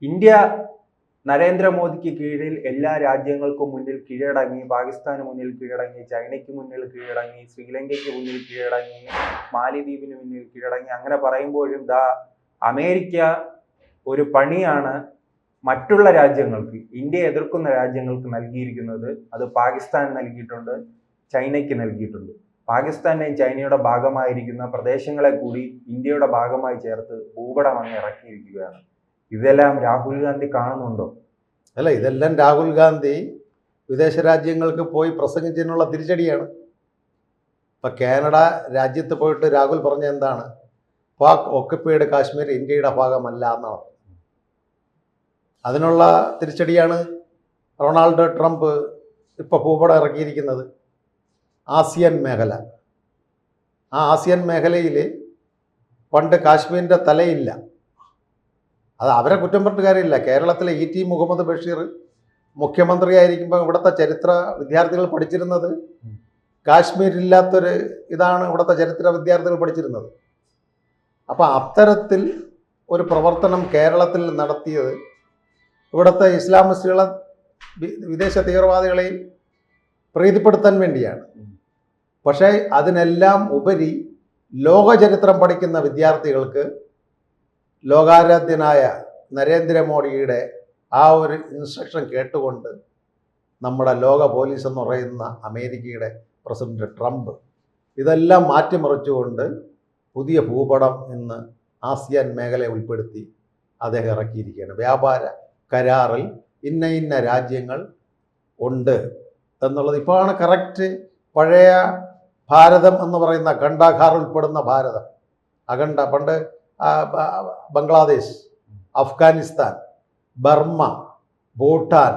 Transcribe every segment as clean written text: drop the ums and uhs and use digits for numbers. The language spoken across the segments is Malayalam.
ഇന്ത്യ നരേന്ദ്രമോദിക്ക് കീഴിൽ എല്ലാ രാജ്യങ്ങൾക്കും മുന്നിൽ കീഴടങ്ങി, പാകിസ്ഥാന് മുന്നിൽ കീഴടങ്ങി, ചൈനയ്ക്ക് മുന്നിൽ കീഴടങ്ങി, ശ്രീലങ്കയ്ക്ക് മുന്നിൽ കീഴടങ്ങി, മാലിദ്വീപിന് മുന്നിൽ കീഴടങ്ങി. അങ്ങനെ പറയുമ്പോഴും അമേരിക്ക ഒരു പണിയാണ് മറ്റുള്ള രാജ്യങ്ങൾക്ക്, ഇന്ത്യയെ എതിർക്കുന്ന രാജ്യങ്ങൾക്ക് നൽകിയിരിക്കുന്നത്. അത് പാകിസ്ഥാൻ നൽകിയിട്ടുണ്ട്, ചൈനയ്ക്ക് നൽകിയിട്ടുണ്ട്. പാകിസ്ഥാന്റെയും ചൈനയുടെ ഭാഗമായിരിക്കുന്ന പ്രദേശങ്ങളെ കൂടി ഇന്ത്യയുടെ ഭാഗമായി ചേർത്ത് ഭൂപടം അങ്ങ് ഇറക്കിയിരിക്കുകയാണ്. ഇതെല്ലാം രാഹുൽ ഗാന്ധി കാണുന്നുണ്ടോ? അല്ല, ഇതെല്ലാം രാഹുൽ ഗാന്ധി വിദേശ രാജ്യങ്ങൾക്ക് പോയി പ്രസംഗിച്ചതിനുള്ള തിരിച്ചടിയാണ്. ഇപ്പം കാനഡ രാജ്യത്ത് പോയിട്ട് രാഹുൽ പറഞ്ഞ എന്താണ്? പാക് ഓക്കുപ്പൈഡ് കാശ്മീർ ഇന്ത്യയുടെ ഭാഗമല്ല എന്നാണ്. അതിനുള്ള തിരിച്ചടിയാണ് ഡൊണാൾഡ് ട്രംപ് ഇപ്പോൾ ഭൂപടം ഇറക്കിയിരിക്കുന്നത്. ആസിയൻ മേഖല, ആ ആസിയൻ മേഖലയിൽ പണ്ട് കാശ്മീരിൻ്റെ തലയില്ല. അത് അവരെ കുറ്റം പറഞ്ഞിട്ട് കാര്യമില്ല. കേരളത്തിലെ ET മുഹമ്മദ് ബഷീർ മുഖ്യമന്ത്രിയായിരിക്കുമ്പോൾ ഇവിടുത്തെ ചരിത്ര വിദ്യാർത്ഥികൾ പഠിച്ചിരുന്നത് കാശ്മീരില്ലാത്തൊരു ഇതാണ് ഇവിടുത്തെ ചരിത്ര വിദ്യാർത്ഥികൾ പഠിച്ചിരുന്നത്. അപ്പോൾ അത്തരത്തിൽ ഒരു പ്രവർത്തനം കേരളത്തിൽ നടത്തിയത് ഇവിടുത്തെ ഇസ്ലാമിസ്റ്റുകളെ, വിദേശ തീവ്രവാദികളെയും പ്രീതിപ്പെടുത്താൻ വേണ്ടിയാണ്. പക്ഷേ അതിനെല്ലാം ഉപരി ലോകചരിത്രം പഠിക്കുന്ന വിദ്യാർത്ഥികൾക്ക് ലോകാരാധ്യനായ നരേന്ദ്രമോദിയുടെ ആ ഒരു ഇൻസ്ട്രക്ഷൻ കേട്ടുകൊണ്ട് നമ്മുടെ ലോക പോലീസ് എന്ന് പറയുന്ന അമേരിക്കയുടെ പ്രസിഡന്റ് ട്രംപ് ഇതെല്ലാം മാറ്റിമറിച്ചുകൊണ്ട് പുതിയ ഭൂപടം ഇന്ന് ആസിയാൻ മേഖലയെ ഉൾപ്പെടുത്തി അദ്ദേഹം ഇറക്കിയിരിക്കുകയാണ്. വ്യാപാര കരാറിൽ ഇന്ന രാജ്യങ്ങൾ ഉണ്ട് എന്നുള്ളത് ഇപ്പോഴാണ് കറക്റ്റ്. പഴയ ഭാരതം എന്ന് പറയുന്ന ഖണ്ഡാഖാർ ഉൾപ്പെടുന്ന ഭാരതം, അഖണ്ഡ, പണ്ട് ബംഗ്ലാദേശ്, അഫ്ഗാനിസ്ഥാൻ, ബർമ്മ, ഭൂട്ടാൻ,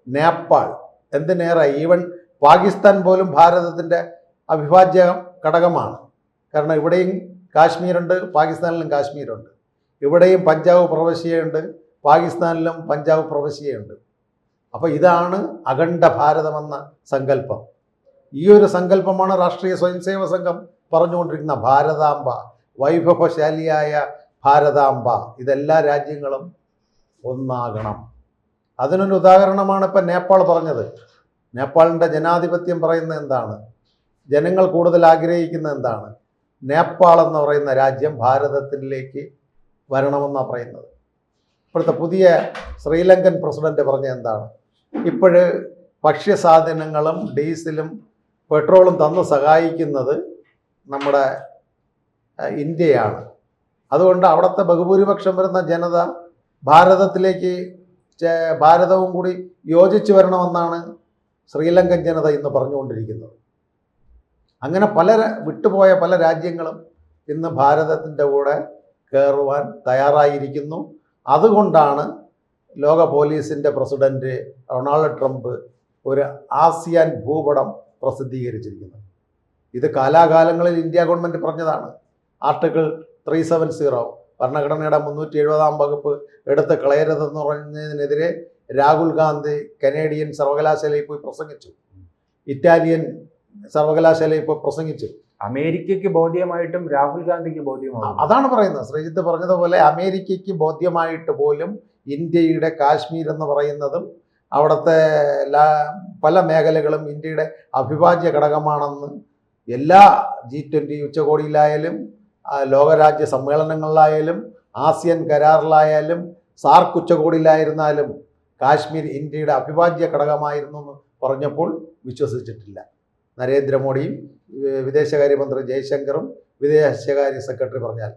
നേപ്പാൾ, എന്തിനേറെ ഈവൻ പാകിസ്ഥാൻ പോലും ഭാരതത്തിൻ്റെ അവിഭാജ്യ ഘടകമാണ്. കാരണം ഇവിടെയും കാശ്മീരുണ്ട്, പാകിസ്ഥാനിലും കാശ്മീരുണ്ട്. ഇവിടെയും പഞ്ചാബ് പ്രവിശ്യയുണ്ട്, പാകിസ്ഥാനിലും പഞ്ചാബ് പ്രവിശ്യയുണ്ട്. അപ്പോൾ ഇതാണ് അഖണ്ഡ ഭാരതമെന്ന സങ്കല്പം. ഈ ഒരു സങ്കല്പമാണ് രാഷ്ട്രീയ സ്വയംസേവക സംഘം പറഞ്ഞുകൊണ്ടിരിക്കുന്ന ഭാരതാംബ, വൈഭവശാലിയായ ഭാരതാംബ. ഇതെല്ലാ രാജ്യങ്ങളും ഒന്നാകണം. അതിനൊരു ഉദാഹരണമാണ് ഇപ്പം നേപ്പാൾ പറഞ്ഞത്. നേപ്പാളിൻ്റെ ജനാധിപത്യം പറയുന്നത് എന്താണ്? ജനങ്ങൾ കൂടുതൽ ആഗ്രഹിക്കുന്നത് എന്താണ്? നേപ്പാൾ എന്ന് പറയുന്ന രാജ്യം ഭാരതത്തിലേക്ക് വരണമെന്നാണ് പറയുന്നത്. ഇപ്പോഴത്തെ പുതിയ ശ്രീലങ്കൻ പ്രസിഡന്റ് പറഞ്ഞ എന്താണ്? ഇപ്പോഴ് ഭക്ഷ്യസാധനങ്ങളും ഡീസലും പെട്രോളും തന്ന് സഹായിക്കുന്നത് നമ്മുടെ ഇന്ത്യയാണ്. അതുകൊണ്ട് അവിടുത്തെ ബഹുഭൂരിപക്ഷം വരുന്ന ജനത ഭാരതത്തിലേക്ക്, ഭാരതവും കൂടി യോജിച്ച് വരണമെന്നാണ് ശ്രീലങ്കൻ ജനത ഇന്ന് പറഞ്ഞുകൊണ്ടിരിക്കുന്നത്. അങ്ങനെ വിട്ടുപോയ പല രാജ്യങ്ങളും ഇന്ന് ഭാരതത്തിൻ്റെ കൂടെ കയറുവാൻ തയ്യാറായിരിക്കുന്നു. അതുകൊണ്ടാണ് ലോക പോലീസിൻ്റെ പ്രസിഡന്റ് ഡൊണാൾഡ് ട്രംപ് ഒരു ആസിയാൻ ഭൂപടം പ്രസിദ്ധീകരിച്ചിരിക്കുന്നത്. ഇത് കാലാകാലങ്ങളിൽ ഇന്ത്യ ഗവൺമെൻറ് പറഞ്ഞതാണ്. ആർട്ടിക്കിൾ 370 ഭരണഘടനയുടെ 370 വകുപ്പ് എടുത്ത് കളയരുതെന്ന് പറഞ്ഞതിനെതിരെ രാഹുൽ ഗാന്ധി കനേഡിയൻ സർവകലാശാലയിൽ പോയി പ്രസംഗിച്ചു, ഇറ്റാലിയൻ സർവകലാശാലയിൽ പോയി പ്രസംഗിച്ചു. അമേരിക്കയ്ക്ക് ബോധ്യമായിട്ടും രാഹുൽ ഗാന്ധിക്ക് ബോധ്യമാകും. അതാണ് പറയുന്നത്. ശ്രീജിത്ത് പറഞ്ഞതുപോലെ അമേരിക്കയ്ക്ക് ബോധ്യമായിട്ട് പോലും ഇന്ത്യയുടെ കാശ്മീർ എന്ന് പറയുന്നതും അവിടുത്തെ പല മേഖലകളും ഇന്ത്യയുടെ അവിഭാജ്യ ഘടകമാണെന്ന് എല്ലാ G20 ഉച്ചകോടിയിലായാലും ലോകരാജ്യ സമ്മേളനങ്ങളിലായാലും ആസിയൻ കരാറിലായാലും സാർക്ക് ഉച്ചകോടിയിലായിരുന്നാലും കാശ്മീർ ഇന്ത്യയുടെ അവിഭാജ്യ ഘടകമായിരുന്നു എന്ന് പറഞ്ഞപ്പോൾ വിശ്വസിച്ചിട്ടില്ല. നരേന്ദ്രമോദിയും വിദേശകാര്യമന്ത്രി ജയശങ്കറും വിദേശകാര്യ സെക്രട്ടറി പറഞ്ഞാൽ.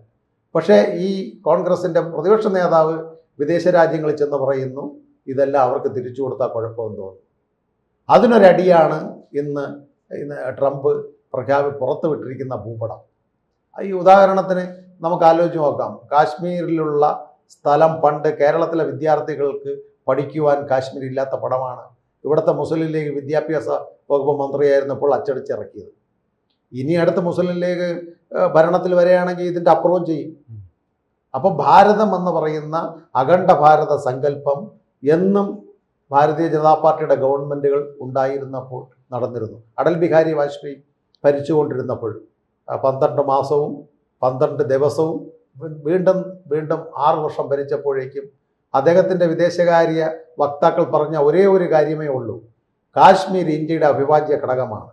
പക്ഷേ ഈ കോൺഗ്രസിൻ്റെ പ്രതിപക്ഷ നേതാവ് വിദേശ രാജ്യങ്ങളിൽ ചെന്ന് പറയുന്നു ഇതെല്ലാം അവർക്ക് തിരിച്ചു കൊടുത്താൽ കുഴപ്പമെന്ന് തോന്നുന്നു. അതിനൊരടിയാണ് ഇന്ന് ട്രംപ് പുറത്തുവിട്ടിരിക്കുന്ന ഭൂപടം. ഈ ഉദാഹരണത്തിന് നമുക്ക് ആലോചിച്ച് നോക്കാം. കാശ്മീരിലുള്ള സ്ഥലം പണ്ട് കേരളത്തിലെ വിദ്യാർത്ഥികൾക്ക് പഠിക്കുവാൻ കാശ്മീർ ഇല്ലാത്ത പടമാണ് ഇവിടുത്തെ മുസ്ലിം ലീഗ് വിദ്യാഭ്യാസ വകുപ്പ് മന്ത്രിയായിരുന്നപ്പോൾ അച്ചടിച്ചിറക്കിയത്. ഇനി അടുത്ത മുസ്ലിം ലീഗ് ഭരണത്തിൽ വരികയാണെങ്കിൽ ഇതിൻ്റെ അപ്പുറവും ചെയ്യും. അപ്പോൾ ഭാരതം എന്ന് പറയുന്ന അഖണ്ഡ ഭാരത സങ്കല്പം എന്നും ഭാരതീയ ജനതാ പാർട്ടിയുടെ ഗവൺമെൻറ്റുകൾ ഉണ്ടായിരുന്നപ്പോൾ നടന്നിരുന്നു. അടൽ ബിഹാരി വാജ്പേയി ഭരിച്ചുകൊണ്ടിരുന്നപ്പോൾ 12 മാസവും 12 ദിവസവും വീണ്ടും 6 വർഷം ഭരിച്ചപ്പോഴേക്കും അദ്ദേഹത്തിൻ്റെ വിദേശകാര്യ വക്താക്കൾ പറഞ്ഞ ഒരേ ഒരു കാര്യമേ ഉള്ളൂ, കാശ്മീർ ഇന്ത്യയുടെ അവിഭാജ്യ ഘടകമാണ്.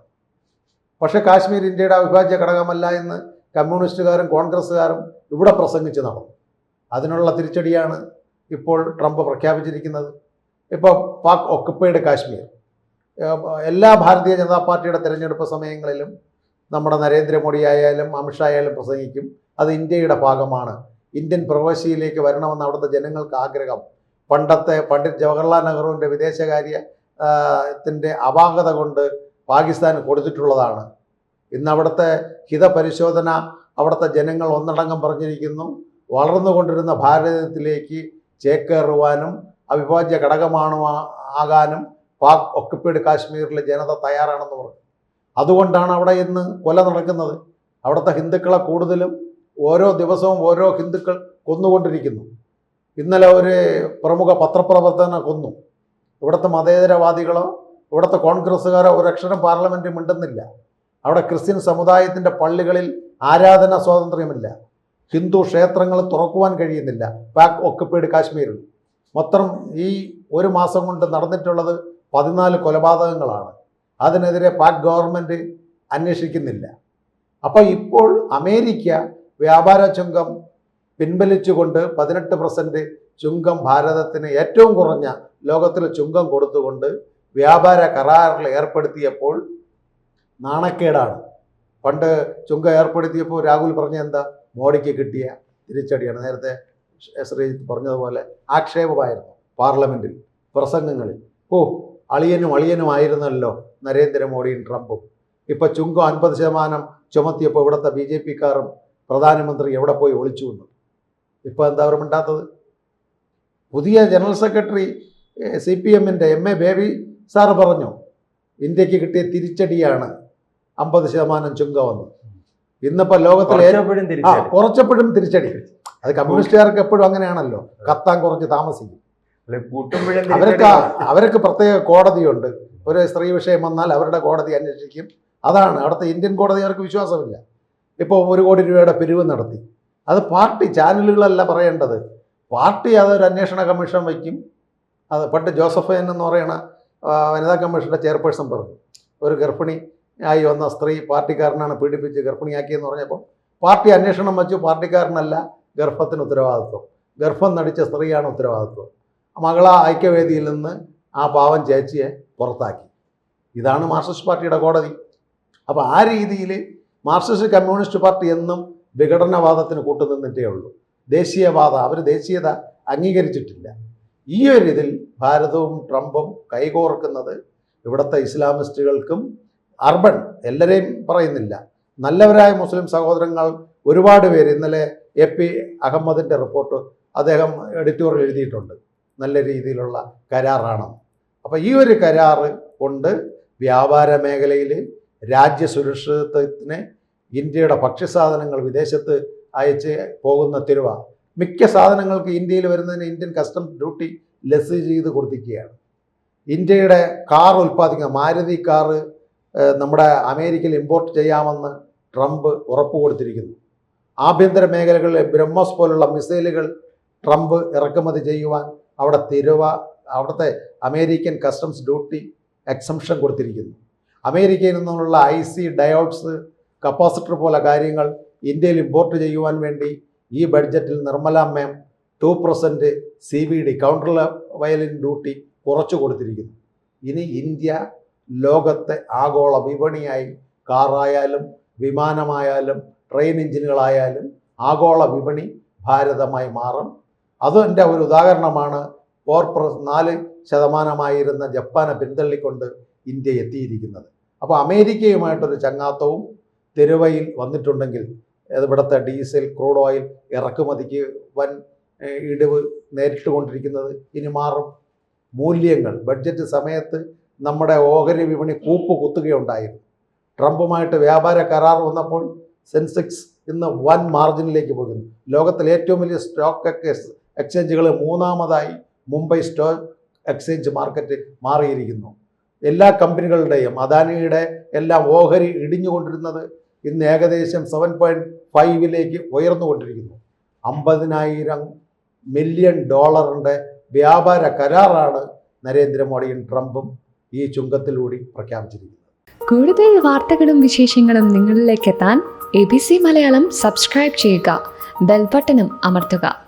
പക്ഷേ കാശ്മീർ ഇന്ത്യയുടെ അവിഭാജ്യ ഘടകമല്ല എന്ന് കമ്മ്യൂണിസ്റ്റുകാരും കോൺഗ്രസ്സുകാരും ഇവിടെ പ്രസംഗിച്ച് നടന്നു. അതിനുള്ള തിരിച്ചടിയാണ് ഇപ്പോൾ ട്രംപ് പ്രഖ്യാപിച്ചിരിക്കുന്നത്. ഇപ്പോൾ പാക് ഒക്കുപ്പൈഡ് കാശ്മീർ, എല്ലാ ഭാരതീയ ജനതാ പാർട്ടിയുടെ തിരഞ്ഞെടുപ്പ് സമയങ്ങളിലും നമ്മുടെ നരേന്ദ്രമോദി ആയാലും അമിത്ഷാ ആയാലും പ്രസംഗിക്കും, അത് ഇന്ത്യയുടെ ഭാഗമാണ്, ഇന്ത്യൻ പ്രവാസിയിലേക്ക് വരണമെന്ന് അവിടുത്തെ ജനങ്ങൾക്ക് ആഗ്രഹം. പണ്ടത്തെ പണ്ഡിറ്റ് ജവഹർലാൽ നെഹ്റുവിൻ്റെ വിദേശകാര്യത്തിൻ്റെ അപാകത കൊണ്ട് പാകിസ്ഥാന് കൊടുത്തിട്ടുള്ളതാണ്. ഇന്ന് അവിടുത്തെ ഹിതപരിശോധന അവിടുത്തെ ജനങ്ങൾ ഒന്നടങ്കം പറഞ്ഞിരിക്കുന്നു, വളർന്നുകൊണ്ടിരുന്ന ഭാരതത്തിലേക്ക് ചേക്കേറുവാനും അവിഭാജ്യ ആകാനും പാക് ഒക്കുപ്പൈഡ് കാശ്മീരിലെ ജനത തയ്യാറാണെന്ന് പറഞ്ഞു. അതുകൊണ്ടാണ് അവിടെ ഇന്ന് കൊല നടക്കുന്നത്. അവിടുത്തെ ഹിന്ദുക്കളെ കൂടുതലും ഓരോ ദിവസവും ഓരോ ഹിന്ദുക്കൾ കൊന്നുകൊണ്ടിരിക്കുന്നു. ഇന്നലെ ഒരു പ്രമുഖ പത്രപ്രവർത്തകനെ കൊന്നു. ഇവിടുത്തെ മതേതരവാദികളോ ഇവിടുത്തെ കോൺഗ്രസ്സുകാരോ ഒരക്ഷരം പാർലമെൻറ്റിൽ മിണ്ടുന്നില്ല. അവിടെ ക്രിസ്ത്യൻ സമുദായത്തിൻ്റെ പള്ളികളിൽ ആരാധനാ സ്വാതന്ത്ര്യമില്ല, ഹിന്ദു ക്ഷേത്രങ്ങൾ തുറക്കുവാൻ കഴിയുന്നില്ല പാക് ഒക്കുപ്പൈഡ് കാശ്മീരിൽ. മൊത്തം ഈ ഒരു മാസം കൊണ്ട് നടന്നിട്ടുള്ളത് 14 കൊലപാതകങ്ങളാണ്. അതിനെതിരെ പാക് ഗവൺമെൻറ് അന്വേഷിക്കുന്നില്ല. അപ്പോൾ ഇപ്പോൾ അമേരിക്ക വ്യാപാര ചുങ്കം പിൻവലിച്ചുകൊണ്ട് 18% ചുങ്കം ഭാരതത്തിന് ഏറ്റവും കുറഞ്ഞ ലോകത്തിൽ ചുങ്കം കൊടുത്തുകൊണ്ട് വ്യാപാര കരാറിൽ ഏർപ്പെടുത്തിയപ്പോൾ നാണക്കേടാണ്. പണ്ട് ചുങ്കം ഏർപ്പെടുത്തിയപ്പോൾ രാഹുൽ പറഞ്ഞ എന്താ, മോഡിക്ക് കിട്ടിയ തിരിച്ചടിയാണ്. നേരത്തെ ശ്രീജിത്ത് പറഞ്ഞതുപോലെ ആക്ഷേപമായിരുന്നു പാർലമെൻറ്റിൽ, പ്രസംഗങ്ങളിൽ. അളിയനുമായിരുന്നല്ലോ നരേന്ദ്രമോദിയും ട്രംപും. ഇപ്പോൾ ചുങ്കം 50% ചുമത്തിയപ്പോൾ ഇവിടുത്തെ BJP-ക്കാരും പ്രധാനമന്ത്രി എവിടെ പോയി ഒളിച്ചു എന്ന്. ഇപ്പോൾ എന്താ അവർ മിണ്ടാത്തത്? പുതിയ ജനറൽ സെക്രട്ടറി CPM-ൻ്റെ MA ബേബി സാറ് പറഞ്ഞു, ഇന്ത്യക്ക് കിട്ടിയ തിരിച്ചടിയാണ് 50% ചുങ്കമെന്ന്. ഇന്നിപ്പോൾ ലോകത്തിലെ കുറച്ചപ്പോഴും തിരിച്ചടി. അത് കമ്മ്യൂണിസ്റ്റുകാർക്ക് എപ്പോഴും അങ്ങനെയാണല്ലോ, കത്താൻ കുറച്ച് താമസിക്കും. അവർക്ക് പ്രത്യേക കോടതിയുണ്ട്. ഒരു സ്ത്രീ വിഷയം വന്നാൽ അവരുടെ കോടതി അന്വേഷിക്കും. അതാണ് അവിടുത്തെ ഇന്ത്യൻ കോടതി, അവർക്ക് വിശ്വാസമില്ല. ഇപ്പോൾ 1 കോടി രൂപയുടെ പിരിവ് നടത്തി, അത് പാർട്ടി ചാനലുകളല്ല പറയേണ്ടത്, പാർട്ടി അതൊരു അന്വേഷണ കമ്മീഷൻ വയ്ക്കും. അത് പണ്ട് ജോസഫൈൻ എന്ന് പറയുന്ന വനിതാ കമ്മീഷൻ്റെ ചെയർപേഴ്സൺ പറഞ്ഞു, ഒരു ഗർഭിണി ആയി വന്ന സ്ത്രീ പാർട്ടിക്കാരനാണ് പീഡിപ്പിച്ച് ഗർഭിണിയാക്കിയെന്ന് പറഞ്ഞപ്പോൾ പാർട്ടി അന്വേഷണം വെച്ചു. പാർട്ടിക്കാരനല്ല ഗർഭത്തിന് ഉത്തരവാദിത്വം, ഗർഭം നടിച്ച സ്ത്രീയാണ് ഉത്തരവാദിത്വം. മകളാ ഐക്യവേദിയിൽ നിന്ന് ആ പാവം ചേച്ചിയെ പുറത്താക്കി. ഇതാണ് മാർക്സിസ്റ്റ് പാർട്ടിയുടെ കോടതി. അപ്പോൾ ആ രീതിയിൽ മാർക്സിസ്റ്റ് കമ്മ്യൂണിസ്റ്റ് പാർട്ടി എന്നും വിഘടനവാദത്തിന് കൂട്ടുനിന്നിട്ടേ ഉള്ളൂ. ദേശീയവാദം അവർ ദേശീയത അംഗീകരിച്ചിട്ടില്ല. ഈ ഒരു ഇതിൽ ഭാരതവും ട്രംപും കൈകോർക്കുന്നത് ഇവിടുത്തെ ഇസ്ലാമിസ്റ്റുകൾക്കും അർബൻ എല്ലാവരെയും പറയുന്നില്ല, നല്ലവരായ മുസ്ലിം സഹോദരങ്ങൾ ഒരുപാട് പേര്, ഇന്നലെ AP അഹമ്മദിൻ്റെ റിപ്പോർട്ട് അദ്ദേഹം എഡിറ്റോറിയൽ എഴുതിയിട്ടുണ്ട്, നല്ല രീതിയിലുള്ള കരാറാണ്. അപ്പോൾ ഈ ഒരു കരാറ് കൊണ്ട് വ്യാപാര മേഖലയിൽ രാജ്യസുരക്ഷിതത്വത്തിന് ഇന്ത്യയുടെ ഭക്ഷ്യസാധനങ്ങൾ വിദേശത്ത് അയച്ച് പോകുന്ന തിരുവ മിക്ക സാധനങ്ങൾക്ക് ഇന്ത്യയിൽ വരുന്നതിന് ഇന്ത്യൻ കസ്റ്റംസ് ഡ്യൂട്ടി ലെസ് ചെയ്ത് കൊടുത്തിരിക്കുകയാണ്. ഇന്ത്യയുടെ കാർ ഉൽപ്പാദിക്കുന്ന മാരുതി കാറ് നമ്മുടെ അമേരിക്കയിൽ ഇമ്പോർട്ട് ചെയ്യാമെന്ന് ട്രംപ് ഉറപ്പ് കൊടുത്തിരിക്കുന്നു. ആഭ്യന്തര മേഖലകളിൽ ബ്രഹ്മോസ് പോലുള്ള മിസൈലുകൾ ട്രംപ് ഇറക്കുമതി ചെയ്യുവാൻ അവിടുത്തെ അമേരിക്കൻ കസ്റ്റംസ് ഡ്യൂട്ടി എക്സംഷൻ കൊടുത്തിരിക്കുന്നു. അമേരിക്കയിൽ നിന്നുള്ള IC ഡയോഡ്സ്, കപ്പാസിറ്റർ പോലെ കാര്യങ്ങൾ ഇന്ത്യയിൽ ഇമ്പോർട്ട് ചെയ്യുവാൻ വേണ്ടി ഈ ബഡ്ജറ്റിൽ നിർമ്മല മാം 2% CVD കൗണ്ടർ വയലിൻ ഡ്യൂട്ടി കുറച്ചു കൊടുത്തിരിക്കുന്നു. ഇനി ഇന്ത്യ ലോകത്തെ ആഗോള വിപണിയായി, കാറായാലും വിമാനമായാലും ട്രെയിൻ എഞ്ചിനുകളായാലും ആഗോള വിപണി ഭാരതമായി മാറും. അതിൻ്റെ ഒരു ഉദാഹരണമാണ് 4% ജപ്പാനെ പിന്തള്ളിക്കൊണ്ട് ഇന്ത്യ എത്തിയിരിക്കുന്നത്. അപ്പോൾ അമേരിക്കയുമായിട്ടൊരു ചങ്ങാത്തവും തിരുവയിൽ വന്നിട്ടുണ്ടെങ്കിൽ ഇവിടുത്തെ ഡീസൽ, ക്രൂഡ് ഓയിൽ ഇറക്കുമതിക്ക് വൻ ഇടിവ് നേരിട്ടുകൊണ്ടിരിക്കുന്നത് ഇനി മാറും. മൂല്യങ്ങൾ ബഡ്ജറ്റ് സമയത്ത് നമ്മുടെ ഓഹരി വിപണി കുത്തുകയുണ്ടായിരുന്നു. ട്രംപുമായിട്ട് വ്യാപാര കരാർ വന്നപ്പോൾ സെൻസെക്സ് ഇന്ന് വൻ മാർജിനിലേക്ക് പോകുന്നു. ലോകത്തിലെ ഏറ്റവും വലിയ സ്റ്റോക്ക് എക്സ്ചേഞ്ചുകൾ 3ാമതായി മുംബൈ സ്റ്റോക്ക് എക്സ്ചേഞ്ച് മാർക്കറ്റ് മാറിയിരിക്കുന്നു. എല്ലാ കമ്പനികളുടെയും അദാനിയുടെ എല്ലാം ഓഹരി ഇടിഞ്ഞുകൊണ്ടിരുന്നത് ഇന്ന് ഏകദേശം 7.5 ഉയർന്നുകൊണ്ടിരിക്കുന്നു. $50,000 മില്യൺ വ്യാപാര കരാറാണ് നരേന്ദ്രമോദിയും ട്രംപും ഈ ചുങ്കത്തിലൂടെ പ്രഖ്യാപിച്ചിരിക്കുന്നത്. കൂടുതൽ വാർത്തകളും വിശേഷങ്ങളും നിങ്ങളിലേക്ക് എത്താൻ ABC മലയാളം സബ്സ്ക്രൈബ് ചെയ്യുക, ബെൽ ബട്ടണും അമർത്തുക.